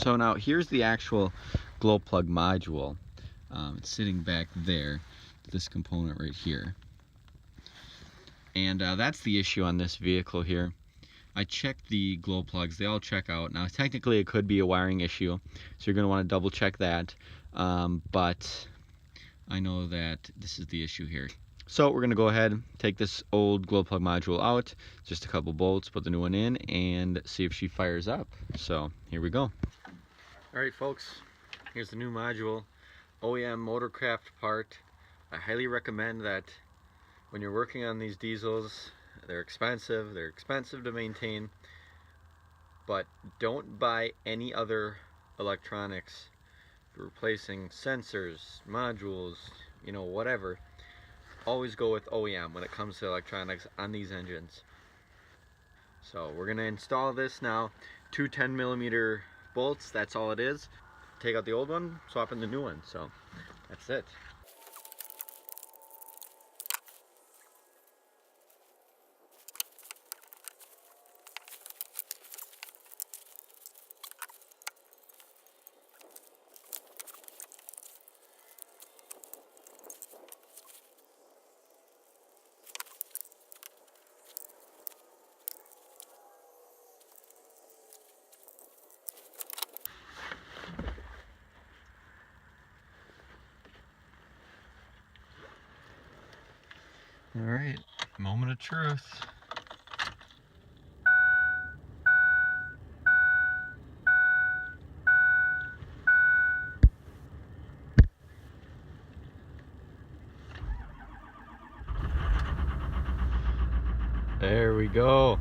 So now here's the actual glow plug module. It's sitting back there, this component right here. And that's the issue on this vehicle here. I checked the glow plugs, they all check out. Now technically it could be a wiring issue, so you're going to want to double check that. But I know that this is the issue here. So we're going to go ahead, take this old glow plug module out, just a couple bolts, put the new one in, and see if she fires up. So here we go. Alright folks, here's the new module, OEM Motorcraft part. I highly recommend that when you're working on these diesels. They're expensive to maintain, but don't buy any other electronics for replacing sensors, modules, you know, whatever. Always go with OEM when it comes to electronics on these engines. So we're gonna install this now, two 10mm bolts, that's all it is. Take out the old one, swap in the new one, so that's it. All right, moment of truth. There we go.